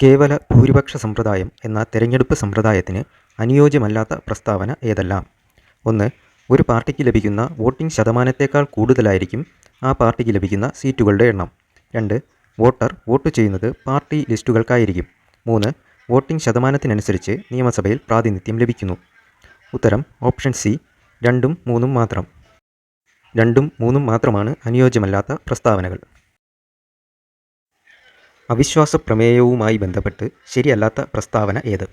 കേവല ഭൂരിപക്ഷ സമ്പ്രദായം എന്ന തെരഞ്ഞെടുപ്പ് സമ്പ്രദായത്തിന് അനുയോജ്യമല്ലാത്ത പ്രസ്താവന ഏതെല്ലാം? ഒന്ന്, ഒരു പാർട്ടിക്ക് ലഭിക്കുന്ന വോട്ടിംഗ് ശതമാനത്തേക്കാൾ കൂടുതലായിരിക്കും ആ പാർട്ടിക്ക് ലഭിക്കുന്ന സീറ്റുകളുടെ എണ്ണം. രണ്ട്, വോട്ടർ വോട്ട് ചെയ്യുന്നത് പാർട്ടി ലിസ്റ്റുകൾക്കായിരിക്കും. മൂന്ന്, വോട്ടിംഗ് ശതമാനത്തിനനുസരിച്ച് നിയമസഭയിൽ പ്രാതിനിധ്യം ലഭിക്കുന്നു. ഉത്തരം ഓപ്ഷൻ സി, രണ്ടും മൂന്നും മാത്രം. രണ്ടും മൂന്നും മാത്രമാണ് അനുയോജ്യമല്ലാത്ത പ്രസ്താവനകൾ. അവിശ്വാസ പ്രമേയവുമായി ബന്ധപ്പെട്ട് ശരിയല്ലാത്ത പ്രസ്താവന ഏത്?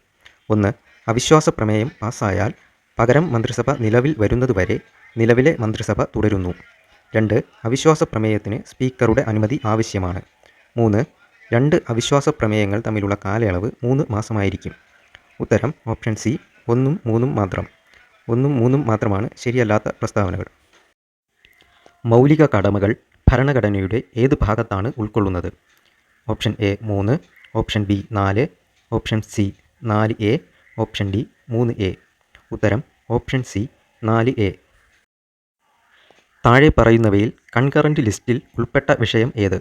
ഒന്ന്, അവിശ്വാസ പ്രമേയം പാസ്സായാൽ പകരം മന്ത്രിസഭ നിലവിൽ വരുന്നതുവരെ നിലവിലെ മന്ത്രിസഭ തുടരുന്നു. രണ്ട്, അവിശ്വാസ പ്രമേയത്തിന് സ്പീക്കറുടെ അനുമതി ആവശ്യമാണ്. മൂന്ന്, രണ്ട് അവിശ്വാസ പ്രമേയങ്ങൾ തമ്മിലുള്ള കാലയളവ് 3 മാസമായിരിക്കും. ഉത്തരം ഓപ്ഷൻ സി, ഒന്നും മൂന്നും മാത്രം. ഒന്നും മൂന്നും മാത്രമാണ് ശരിയല്ലാത്ത പ്രസ്താവനകൾ. മൗലിക കടമകൾ ഭരണഘടനയുടെ ഏത് ഭാഗത്താണ് ഉൾക്കൊള്ളുന്നത്? Option A 3, option B 4, option C 4A, option D 3A. ഉത്തരം ഓപ്ഷൻ സി 4A. താഴെ പറയുന്നവയിൽ കൺകറന്റ് ലിസ്റ്റിൽ ഉൾപ്പെട്ട വിഷയം ഏത്?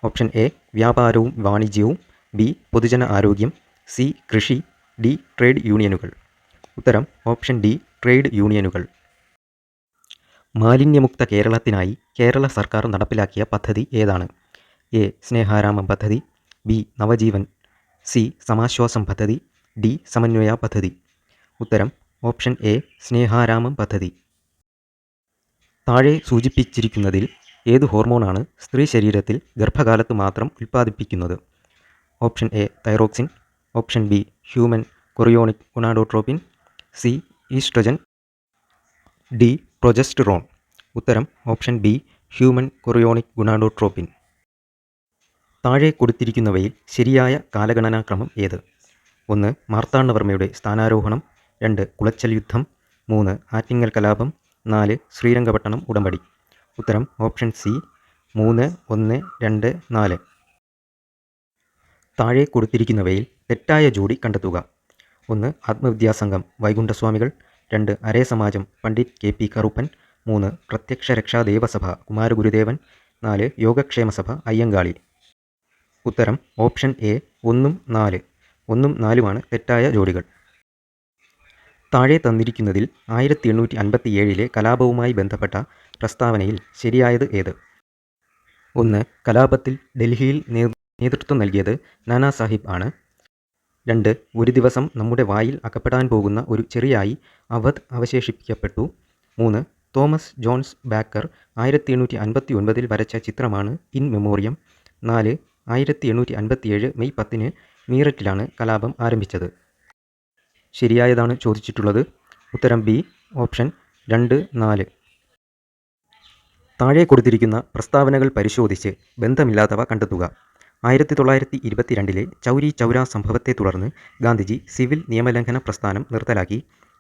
ഓപ്ഷൻ എ വ്യാപാരവും വാണിജ്യവും, ബി പൊതുജന ആരോഗ്യം, സി കൃഷി, ഡി ട്രേഡ് യൂണിയനുകൾ. ഉത്തരം ഓപ്ഷൻ ഡി ട്രേഡ് യൂണിയനുകൾ. മാലിന്യമുക്ത കേരളത്തിനായി കേരള സർക്കാർ നടപ്പിലാക്കിയ പദ്ധതി ഏതാണ്? എ സ്നേഹാരാമം പദ്ധതി, ബി നവജീവൻ, സി സമാശ്വാസം പദ്ധതി, ഡി സമന്വയ പദ്ധതി. ഉത്തരം ഓപ്ഷൻ എ സ്നേഹാരാമം പദ്ധതി. താഴെ സൂചിപ്പിച്ചിരിക്കുന്നതിൽ ഏത് ഹോർമോണാണ് സ്ത്രീ ശരീരത്തിൽ ഗർഭകാലത്ത് മാത്രം ഉൽപ്പാദിപ്പിക്കുന്നത്? Option A thyroxine, option B human chorionic gonadotropin, C oestrogen, D progesterone. ഉത്തരം option B human chorionic gonadotropin. താഴെ കൊടുത്തിരിക്കുന്നവയിൽ ശരിയായ കാലഗണനാക്രമം ഏത്? ഒന്ന്, മാർത്താണ്ഡവർമ്മയുടെ സ്ഥാനാരോഹണം, രണ്ട് കുളച്ചൽ യുദ്ധം, മൂന്ന് ആറ്റിങ്ങൽ കലാപം, 4 ശ്രീരംഗപട്ടണം ഉടമ്പടി. ഉത്തരം ഓപ്ഷൻ സി 3, 1, 2, 4. താഴെ കൊടുത്തിരിക്കുന്നവയിൽ തെറ്റായ ജോഡി കണ്ടെത്തുക. ഒന്ന്, ആത്മവിദ്യാസംഘം വൈകുണ്ഠസ്വാമികൾ, രണ്ട് അരേ സമാജം പണ്ഡിറ്റ് KP കറുപ്പൻ, 3 പ്രത്യക്ഷ രക്ഷാ ദേവസഭ കുമാരഗുരുദേവൻ, 4 യോഗക്ഷേമസഭ അയ്യങ്കാളി. ഉത്തരം ഓപ്ഷൻ എ 1, 4. 1, 4 തെറ്റായ ജോഡികൾ. താഴെ തന്നിരിക്കുന്നതിൽ 1857 കലാപവുമായി ബന്ധപ്പെട്ട പ്രസ്താവനയിൽ ശരിയായത് ഏത്? ഒന്ന്, കലാപത്തിൽ ഡൽഹിയിൽ നേതൃത്വം നൽകിയത് നാനാ സാഹിബ് ആണ്. രണ്ട്, ഒരു ദിവസം നമ്മുടെ വായിൽ അകപ്പെടാൻ പോകുന്ന ഒരു ചെറിയായി അവധ് അവശേഷിപ്പിക്കപ്പെട്ടു. 3, തോമസ് ജോൺസ് ബാക്കർ 1859 വരച്ച ചിത്രമാണ് ഇൻ മെമ്മോറിയം. 4, 1857 മെയ് 10 മീററ്റിലാണ് കലാപം ആരംഭിച്ചത്. ശരിയായതാണ് ചോദിച്ചിട്ടുള്ളത്. ഉത്തരം ബി ഓപ്ഷൻ 2, 4. താഴെ കൊടുത്തിരിക്കുന്ന പ്രസ്താവനകൾ പരിശോധിച്ച് ബന്ധമില്ലാത്തവ കണ്ടെത്തുക. 1922 ചൗരി ചൗര സംഭവത്തെ തുടർന്ന് ഗാന്ധിജി സിവിൽ നിയമലംഘന പ്രസ്ഥാനം നിർത്തലാക്കി.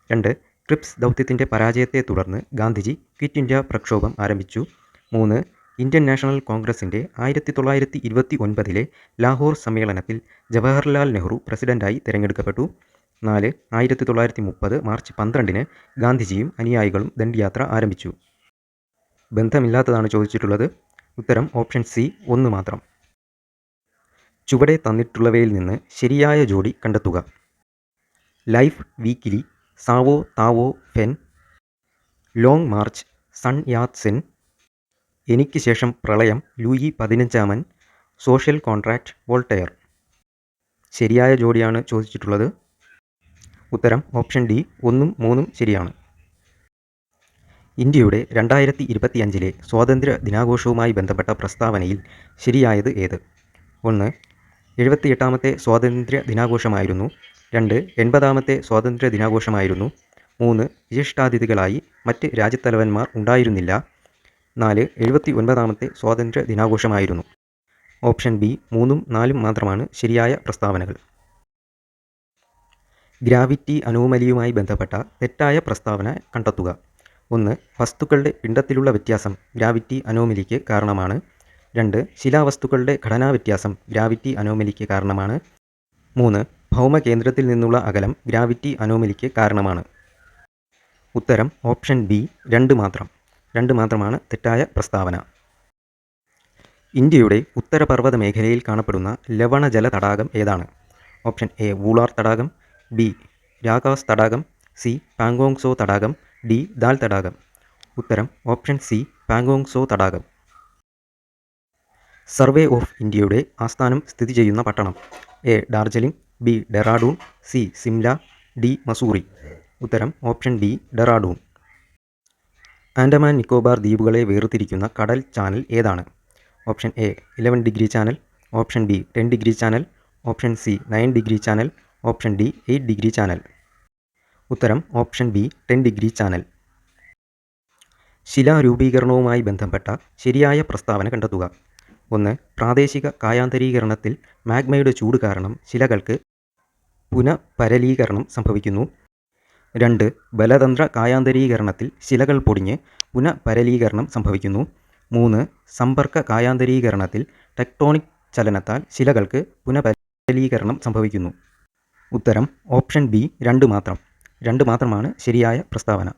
2, ക്രിപ്സ് ദൗത്യത്തിൻ്റെ പരാജയത്തെ തുടർന്ന് ഗാന്ധിജി ക്വിറ്റ് ഇന്ത്യ പ്രക്ഷോഭം ആരംഭിച്ചു. 3, ഇന്ത്യൻ നാഷണൽ കോൺഗ്രസിൻ്റെ 1929 ലാഹോർ സമ്മേളനത്തിൽ ജവഹർലാൽ നെഹ്റു പ്രസിഡന്റായി തിരഞ്ഞെടുക്കപ്പെട്ടു. 4, 1930 മാർച്ച് 12 ഗാന്ധിജിയും അനുയായികളും ദണ്ഡിയാത്ര ആരംഭിച്ചു. ബന്ധമില്ലാത്തതാണ് ചോദിച്ചിട്ടുള്ളത്. ഉത്തരം ഓപ്ഷൻ സി 1 മാത്രം. ചുവടെ തന്നിട്ടുള്ളവയിൽ നിന്ന് ശരിയായ ജോഡി കണ്ടെത്തുക. Life weekly, Zou Taofen, Long March Sun Yat Sen, എനിക്ക് ശേഷം പ്രളയം ലൂയി 15 സോഷ്യൽ കോൺട്രാക്റ്റ് വോൾട്ടയർ. ശരിയായ ജോഡിയാണ് ചോദിച്ചിട്ടുള്ളത്. ഉത്തരം ഓപ്ഷൻ ഡി 1, 3 ശരിയാണ്. ഇന്ത്യയുടെ 2025 സ്വാതന്ത്ര്യ ദിനാഘോഷവുമായി ബന്ധപ്പെട്ട പ്രസ്താവനയിൽ ശരിയായത് ഏത്? 1, 78ാമത്തെ സ്വാതന്ത്ര്യ ദിനാഘോഷമായിരുന്നു. 2, 80ാമത്തെ സ്വാതന്ത്ര്യ ദിനാഘോഷമായിരുന്നു. 3, വിശിഷ്ടാതിഥികളായി മറ്റ് രാജ്യത്തലവന്മാർ ഉണ്ടായിരുന്നില്ല. 4, 79ാമത്തെ സ്വാതന്ത്ര്യ ദിനാഘോഷമായിരുന്നു. ഓപ്ഷൻ ബി 3, 4 മാത്രമാണ് ശരിയായ പ്രസ്താവനകൾ. ഗ്രാവിറ്റി അനോമലിയുമായി ബന്ധപ്പെട്ട തെറ്റായ പ്രസ്താവന കണ്ടെത്തുക. 1, വസ്തുക്കളുടെ പിണ്ഡത്തിലുള്ള വ്യത്യാസം ഗ്രാവിറ്റി അനോമലിക്ക് കാരണമാണ്. 2, ശിലാവസ്തുക്കളുടെ ഘടനാ വ്യത്യാസം ഗ്രാവിറ്റി അനോമലിക്ക് കാരണമാണ്. 3, ഭൗമകേന്ദ്രത്തിൽ നിന്നുള്ള അകലം ഗ്രാവിറ്റി അനോമലിക്ക് കാരണമാണ്. ഉത്തരം ഓപ്ഷൻ ബി 2 മാത്രം. 2 മാത്രമാണ് തെറ്റായ പ്രസ്താവന. ഇന്ത്യയുടെ ഉത്തരപർവ്വത മേഖലയിൽ കാണപ്പെടുന്ന ലവണജല തടാകം ഏതാണ്? ഓപ്ഷൻ എ വൂളാർ തടാകം, ബി രാകാസ് തടാകം, സി പാങ്കോങ് സോ തടാകം, ഡി ദാൽ തടാകം. ഉത്തരം ഓപ്ഷൻ സി പാങ്കോങ് സോ തടാകം. സർവേ ഓഫ് ഇന്ത്യയുടെ ആസ്ഥാനം സ്ഥിതി ചെയ്യുന്ന പട്ടണം? A Darjeeling, B Dehradun, C Shimla, D Mussoorie. ഉത്തരം ഓപ്ഷൻ ഡി ഡെറാഡൂൺ. ആൻഡമാൻ നിക്കോബാർ ദ്വീപുകളെ വേർതിരിക്കുന്ന കടൽ ചാനൽ ഏതാണ്? Option A 11 degree channel, option B 10 degree channel, option C 9 degree channel, option D 8 degree channel. ഉത്തരം ഓപ്ഷൻ ബി 10 ഡിഗ്രി ചാനൽ. ശിലാരൂപീകരണവുമായി ബന്ധപ്പെട്ട ശരിയായ പ്രസ്താവന കണ്ടെത്തുക. 1. പ്രാദേശിക കായാന്തരീകരണത്തിൽ മാഗ്മയുടെ ചൂട് കാരണം ശിലകൾക്ക് പുനഃപരലീകരണം സംഭവിക്കുന്നു. 2. ബലതന്ത്ര കായാന്തരീകരണത്തിൽ ശിലകൾ പൊടിഞ്ഞ് പുനഃപരലീകരണം സംഭവിക്കുന്നു. 3. സമ്പർക്ക കായാന്തരീകരണത്തിൽ ടെക്ടോണിക് ചലനത്താൽ ശിലകൾക്ക് പുനഃപരലീകരണം സംഭവിക്കുന്നു. ഉത്തരം ഓപ്ഷൻ ബി 2 മാത്രം. 2 മാത്രമാണ് ശരിയായ പ്രസ്താവന.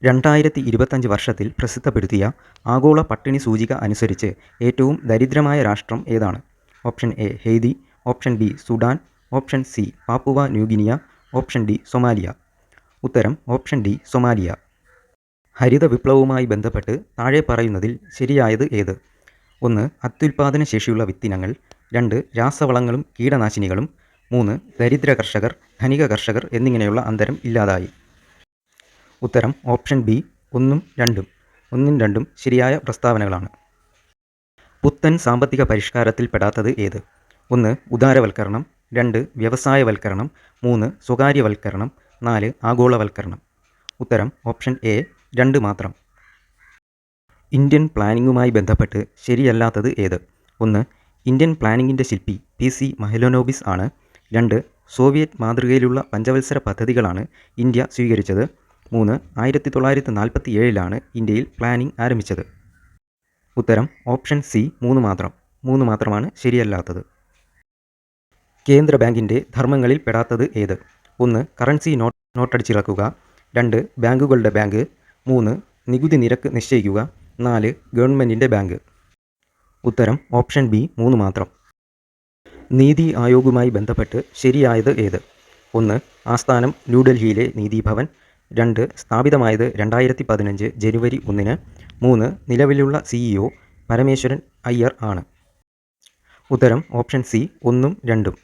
2025 വർഷത്തിൽ പ്രസിദ്ധപ്പെടുത്തിയ ആഗോള പട്ടിണി സൂചിക അനുസരിച്ച് ഏറ്റവും ദരിദ്രമായ രാഷ്ട്രം ഏതാണ്? Option A Haiti, option B Sudan, option C Papua New Guinea, option D Somalia. ഉത്തരം ഓപ്ഷൻ ഡി സൊമാലിയ. ഹരിത വിപ്ലവവുമായി ബന്ധപ്പെട്ട് താഴെ പറയുന്നതിൽ ശരിയായത് ഏത്? 1. അത്യുൽപാദന ശേഷിയുള്ള വിത്തിനങ്ങൾ, 2. രാസവളങ്ങളും കീടനാശിനികളും, 3. ദരിദ്ര കർഷകർ, ധനിക കർഷകർ എന്നിങ്ങനെയുള്ള അന്തരം ഇല്ലാതായി. ഉത്തരം ഓപ്ഷൻ ബി 1ഉം 2ഉം. 1ഉം 2ഉം ശരിയായ പ്രസ്താവനകളാണ്. പുത്തൻ സാമ്പത്തിക പരിഷ്കാരത്തിൽ പെടാത്തത് ഏത്? 1. ഉദാരവൽക്കരണം, 2. വ്യവസായവൽക്കരണം, 3. സ്വകാര്യവൽക്കരണം, 4. ആഗോളവൽക്കരണം. ഉത്തരം ഓപ്ഷൻ എ 2 മാത്രം. ഇന്ത്യൻ പ്ലാനിങ്ങുമായി ബന്ധപ്പെട്ട് ശരിയല്ലാത്തത് ഏത്? 1. ഇന്ത്യൻ പ്ലാനിങ്ങിൻ്റെ ശില്പി PC മഹലനോബിസ് ആണ്. 2. സോവിയറ്റ് മാതൃകയിലുള്ള പഞ്ചവത്സര പദ്ധതികളാണ് ഇന്ത്യ സ്വീകരിച്ചത്. 3. 1947 ഇന്ത്യയിൽ പ്ലാനിംഗ് ആരംഭിച്ചത്. ഉത്തരം ഓപ്ഷൻ സി 3 മാത്രം. 3 മാത്രമാണ് ശരിയല്ലാത്തത്. കേന്ദ്ര ബാങ്കിൻ്റെ ധർമ്മങ്ങളിൽ പെടാത്തത് ഏത്? 1. കറൻസി നോട്ടടിച്ചിറക്കുക, 2. ബാങ്കുകളുടെ ബാങ്ക്, 3. നികുതി നിരക്ക് നിശ്ചയിക്കുക, 4. ഗവൺമെൻറ്റിൻ്റെ ബാങ്ക്. ഉത്തരം ഓപ്ഷൻ ബി 3 മാത്രം. നീതി ആയോഗുമായി ബന്ധപ്പെട്ട് ശരിയായത് ഏത്? 1. ആസ്ഥാനം ന്യൂഡൽഹിയിലെ നീതി ഭവൻ, 2. സ്ഥാപിതമായത് 2015 ജനുവരി 1-ന്, 3. നിലവിലുള്ള CEO പരമേശ്വരൻ അയ്യർ ആണ്. ഉത്തരം ഓപ്ഷൻ സി 1ഉം 2ഉം.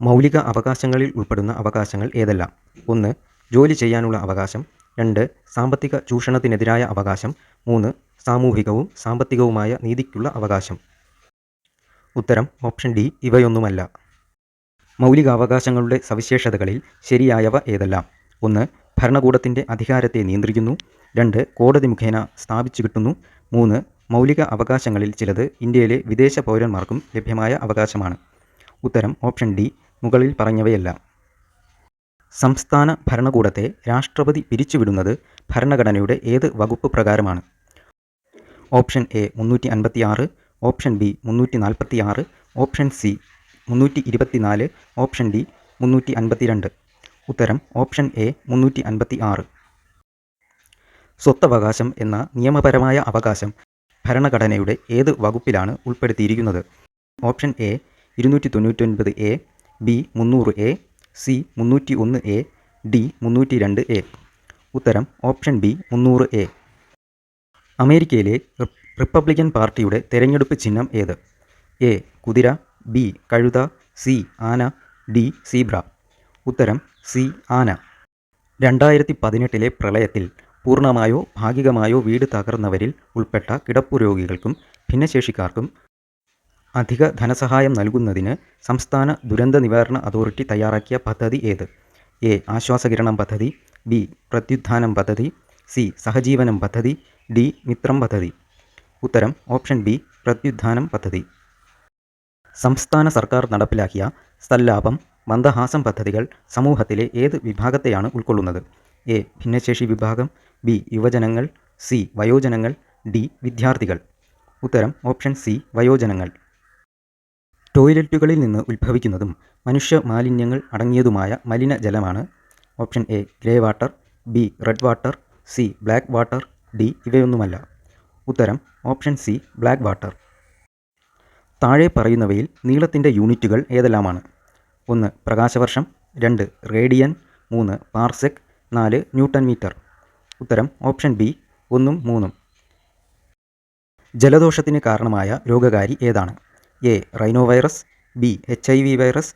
മൗലിക അവകാശങ്ങളിൽ ഉൾപ്പെടുന്ന അവകാശങ്ങൾ ഏതെല്ലാം? 1. ജോലി ചെയ്യാനുള്ള അവകാശം, 2. സാമ്പത്തിക ചൂഷണത്തിനെതിരായ അവകാശം, 3. സാമൂഹികവും സാമ്പത്തികവുമായ നീതിക്കുള്ള അവകാശം. ഉത്തരം ഓപ്ഷൻ ഡി ഇവയൊന്നുമല്ല. മൗലികാവകാശങ്ങളുടെ സവിശേഷതകളിൽ ശരിയായവ ഏതെല്ലാം? 1. ഭരണകൂടത്തിൻ്റെ അധികാരത്തെ നിയന്ത്രിക്കുന്നു, 2. കോടതി മുഖേന സ്ഥാപിച്ചു കിട്ടുന്നു, 3. മൗലിക അവകാശങ്ങളിൽ ചിലത് ഇന്ത്യയിലെ വിദേശ പൗരന്മാർക്കും ലഭ്യമായ അവകാശമാണ്. ഉത്തരം ഓപ്ഷൻ ഡി മുകളിൽ പറഞ്ഞവയെല്ലാം. സംസ്ഥാന ഭരണകൂടത്തെ രാഷ്ട്രപതി പിരിച്ചുവിടുന്നത് ഭരണഘടനയുടെ ഏത് വകുപ്പ് പ്രകാരമാണ്? Option A 356, option B 346, option C 324, option D 352. ഉത്തരം ഓപ്ഷൻ എ 356. സ്വത്തവകാശം എന്ന നിയമപരമായ അവകാശം ഭരണഘടനയുടെ ഏത് വകുപ്പിലാണ് ഉൾപ്പെടുത്തിയിരിക്കുന്നത്? Option A 299A, B 300A, C 301A, D 302A. ഉത്തരം ഓപ്ഷൻ ബി 300A. അമേരിക്കയിലെ റിപ്പബ്ലിക്കൻ പാർട്ടിയുടെ തെരഞ്ഞെടുപ്പ് ചിഹ്നം ഏത്? എ കുതിര, ബി കഴുത, സി ആന, ഡി സീബ്ര. ഉത്തരം സി ആന. 2018 പ്രളയത്തിൽ പൂർണ്ണമായോ ഭാഗികമായോ വീട് തകർന്നവരിൽ ഉൾപ്പെട്ട കിടപ്പു രോഗികൾക്കും ഭിന്നശേഷിക്കാർക്കും അധിക ധനസഹായം നൽകുന്നതിന് സംസ്ഥാന ദുരന്ത നിവാരണ അതോറിറ്റി തയ്യാറാക്കിയ പദ്ധതി ഏത്? എ ആശ്വാസകിരണം പദ്ധതി, ബി പ്രത്യുത്ഥാനം പദ്ധതി, സി സഹജീവനം പദ്ധതി, ഡി മിത്രം പദ്ധതി. ഉത്തരം ഓപ്ഷൻ ബി പ്രത്യുത്ഥാനം പദ്ധതി. സംസ്ഥാന സർക്കാർ നടപ്പിലാക്കിയ സല്ലാപം, മന്ദഹാസം പദ്ധതികൾ സമൂഹത്തിലെ ഏത് വിഭാഗത്തെയാണ് ഉൾക്കൊള്ളുന്നത്? എ ഭിന്നശേഷി വിഭാഗം, ബി യുവജനങ്ങൾ, സി വയോജനങ്ങൾ, ഡി വിദ്യാർത്ഥികൾ. ഉത്തരം ഓപ്ഷൻ സി വയോജനങ്ങൾ. ടോയ്ലറ്റുകളിൽ നിന്ന് ഉത്ഭവിക്കുന്നതും മനുഷ്യ മാലിന്യങ്ങൾ അടങ്ങിയതുമായ മലിനജലമാണ്. Option A grey water, B red water, C black water, D ഇവയൊന്നുമല്ല. ഉത്തരം ഓപ്ഷൻ സി ബ്ലാക്ക് വാട്ടർ. താഴെ പറയുന്നവയിൽ നീളത്തിൻ്റെ യൂണിറ്റുകൾ ഏതെല്ലാമാണ്? 1 പ്രകാശവർഷം, 2 റേഡിയൻ, 3 പാർസെക്, 4 ന്യൂട്ടൺ മീറ്റർ. ഉത്തരം ഓപ്ഷൻ ബി 1ഉം 3ഉം. ജലദോഷത്തിന് കാരണമായ രോഗകാരി ഏതാണ്? A rhino virus, B HIV virus,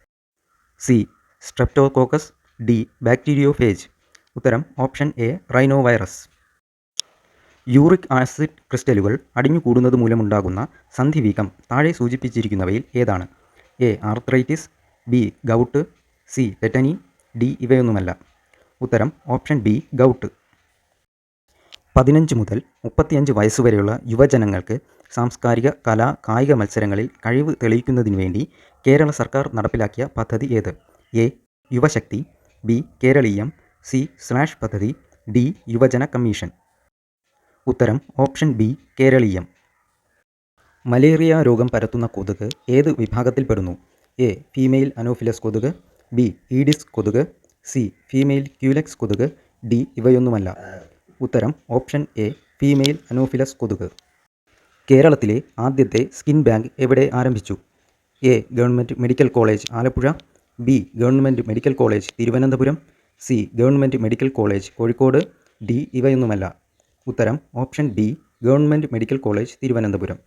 C streptococcus, D bacteriophage. ഉത്തരം option A rhino virus. Uric acid ക്രിസ്റ്റലുകൾ അടിഞ്ഞുകൂടുന്നത് മൂലമുണ്ടാകുന്ന സന്ധിവീക്കം താഴെ സൂചിപ്പിച്ചിരിക്കുന്നവയിൽ ഏതാണ്? A arthritis, B gout, C tetany, D ഇവയൊന്നുമല്ല. ഉത്തരം ഓപ്ഷൻ ബി ഗൗട്ട്. 15 മുതൽ 35 വയസ്സുവരെയുള്ള യുവജനങ്ങൾക്ക് സാംസ്കാരിക, കലാ, കായിക മത്സരങ്ങളിൽ കഴിവ് തെളിയിക്കുന്നതിനു വേണ്ടി കേരള സർക്കാർ നടപ്പിലാക്കിയ പദ്ധതി ഏത്? A Yuvashakthi, B Keraleeyam, C slash പദ്ധതി, ഡി യുവജന കമ്മീഷൻ. ഉത്തരം ഓപ്ഷൻ ബി കേരളീയം. മലേറിയ രോഗം പരത്തുന്ന കൊതുക് ഏത് വിഭാഗത്തിൽപ്പെടുന്നു? എ ഫീമെയിൽ അനോഫിലസ് കൊതുക്, ബി ഈഡിസ് കൊതുക്, സി ഫീമെയിൽ ക്യൂലെക്സ് കൊതുക്, ഡി ഇവയൊന്നുമല്ല. ഉത്തരം ഓപ്ഷൻ എ ഫീമെയിൽ അനോഫിലസ് കൊതുക്. കേരളത്തിലെ ആദ്യത്തെ സ്കിൻ ബാങ്ക് എവിടെ ആരംഭിച്ചു? A government medical college Alappuzha, B government medical college Thiruvananthapuram, C government medical college Kozhikode, D ഇവയൊന്നുമല്ല. ഉത്തരം option B government medical college Thiruvananthapuram.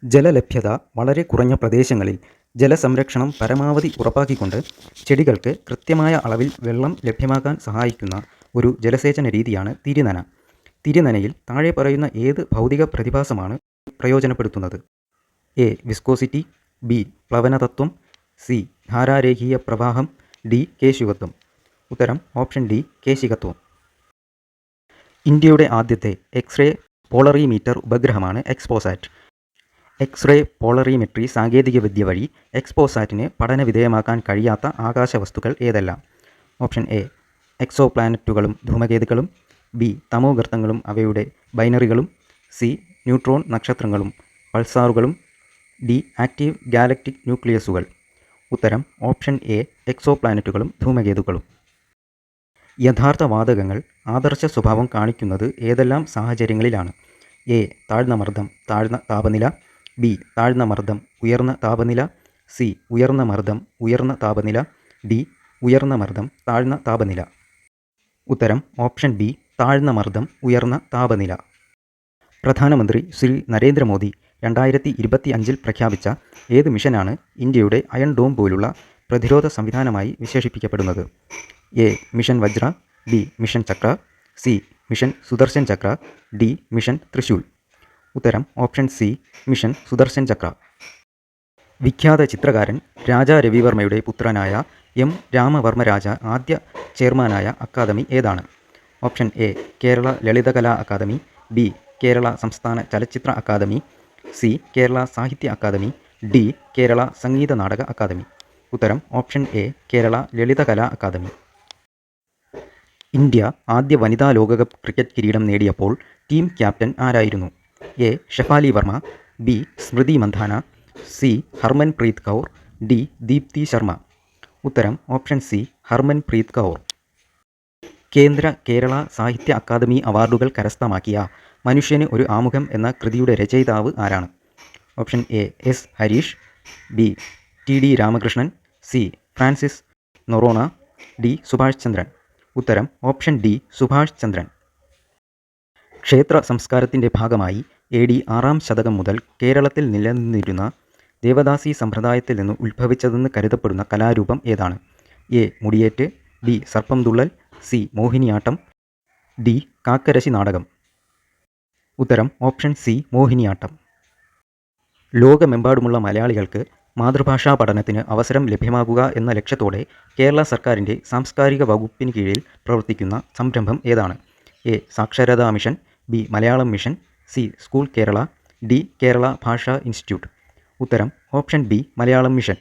ജലലഭ്യത വളരെ കുറഞ്ഞ പ്രദേശങ്ങളിൽ ജലസംരക്ഷണം പരമാവധി ഉറപ്പാക്കിക്കൊണ്ട് ചെടികൾക്ക് കൃത്യമായ അളവിൽ വെള്ളം ലഭ്യമാക്കാൻ സഹായിക്കുന്ന ഒരു ജലസേചന രീതിയാണ് തിരിനന. തിരിനനയിൽ താഴെ പറയുന്ന ഏത് ഭൗതിക പ്രതിഭാസമാണ് പ്രയോജനപ്പെടുത്തുന്നത്? എ വിസ്കോസിറ്റി, ബി പ്ലവനതത്വം, സി ധാരാരേഖീയ പ്രവാഹം, ഡി കേശികത്വം. ഉത്തരം ഓപ്ഷൻ ഡി കേശികത്വം. ഇന്ത്യയുടെ ആദ്യത്തെ എക്സ്റേ പോളറിമീറ്റർ ഉപഗ്രഹമാണ് എക്സ്പോസാറ്റ്. എക്സ്റേ പോളറിമെട്രി സാങ്കേതികവിദ്യ വഴി എക്സ്പോസാറ്റിന് പഠനവിധേയമാക്കാൻ കഴിയാത്ത ആകാശവസ്തുക്കൾ ഏതെല്ലാം? ഓപ്ഷൻ എ എക്സോ പ്ലാനറ്റുകളും ധൂമകേതുക്കളും, ബി തമോഗർത്തങ്ങളും അവയുടെ ബൈനറികളും, സി ന്യൂട്രോൺ നക്ഷത്രങ്ങളും പൾസാറുകളും, ഡി ആക്റ്റീവ് ഗാലക്റ്റിക് ന്യൂക്ലിയസുകൾ. ഉത്തരം ഓപ്ഷൻ എ എക്സോ പ്ലാനറ്റുകളും ധൂമകേതുക്കളും. യഥാർത്ഥ വാതകങ്ങൾ ആദർശ സ്വഭാവം കാണിക്കുന്നത് ഏതെല്ലാം സാഹചര്യങ്ങളിലാണ്? എ താഴ്ന്ന മർദ്ദം താഴ്ന്ന താപനില, ബി താഴ്ന്ന മർദ്ദം ഉയർന്ന താപനില, സി ഉയർന്ന മർദ്ദം ഉയർന്ന താപനില, ഡി ഉയർന്ന മർദ്ദം താഴ്ന്ന താപനില. ഉത്തരം ഓപ്ഷൻ ബി താഴ്ന്ന മർദ്ദം ഉയർന്ന താപനില. പ്രധാനമന്ത്രി ശ്രീ നരേന്ദ്രമോദി 2025 പ്രഖ്യാപിച്ച ഏത് മിഷനാണ് ഇന്ത്യയുടെ അയൺ ഡോം പോലുള്ള പ്രതിരോധ സംവിധാനമായി വിശേഷിപ്പിക്കപ്പെടുന്നത്? A mission Vajra, B mission Chakra, C mission Sudarshan Chakra, D mission Trishul. ഉത്തരം option C mission Sudarshan Chakra. വിഖ്യാത ചിത്രകാരൻ രാജാ രവിവർമ്മയുടെ പുത്രനായ എം രാമവർമ്മരാജ ആദ്യ ചെയർമാനായ അക്കാദമി ഏതാണ്? Option A Kerala Lalithakala academy, B Kerala സംസ്ഥാന ചലച്ചിത്ര അക്കാദമി, സി കേരള സാഹിത്യ അക്കാദമി, ഡി കേരള സംഗീത നാടക അക്കാദമി. ഉത്തരം option A Kerala Lalithakala academy. India ആദ്യ വനിതാ ലോകകപ്പ് ക്രിക്കറ്റ് കിരീടം നേടിയപ്പോൾ ടീം ക്യാപ്റ്റൻ ആരായിരുന്നു? A Shafali Verma, B Smriti Mandhana, C Harmanpreet Kaur, D Deepti Sharma. ഉത്തരം ഓപ്ഷൻ സി ഹർമൻപ്രീത് കൗർ. കേന്ദ്ര കേരള സാഹിത്യ അക്കാദമി അവാർഡുകൾ കരസ്ഥമാക്കിയ മനുഷ്യന് ഒരു ആമുഖം എന്ന കൃതിയുടെ രചയിതാവ് ആരാണ്? Option A S Harish, B T D Ramakrishnan, C Francis Noronha, D Subhash Chandran. ഉത്തരം ഓപ്ഷൻ ഡി സുഭാഷ് ചന്ദ്രൻ. ക്ഷേത്ര സംസ്കാരത്തിൻ്റെ ഭാഗമായി AD 6-ാം ശതകം മുതൽ കേരളത്തിൽ നിലനിന്നിരുന്ന ദേവദാസി സമ്പ്രദായത്തിൽ നിന്ന് ഉത്ഭവിച്ചതെന്ന് കരുതപ്പെടുന്ന കലാരൂപം ഏതാണ്? എ മുടിയേറ്റ്, ബി സർപ്പം തുള്ളൽ, സി മോഹിനിയാട്ടം, ഡി കാക്കരശി നാടകം. ഉത്തരം ഓപ്ഷൻ സി മോഹിനിയാട്ടം. ലോകമെമ്പാടുമുള്ള മലയാളികൾക്ക് മാതൃഭാഷാ പഠനത്തിന് അവസരം ലഭ്യമാകുക എന്ന ലക്ഷ്യത്തോടെ കേരള സർക്കാരിൻ്റെ സാംസ്കാരിക വകുപ്പിന് കീഴിൽ പ്രവർത്തിക്കുന്ന സംരംഭം ഏതാണ്? എ സാക്ഷരതാ mission, B Malayalam mission, C school Kerala, D Kerala ഭാഷാ ഇൻസ്റ്റിറ്റ്യൂട്ട്. ഉത്തരം ഓപ്ഷൻ ബി മലയാളം മിഷൻ.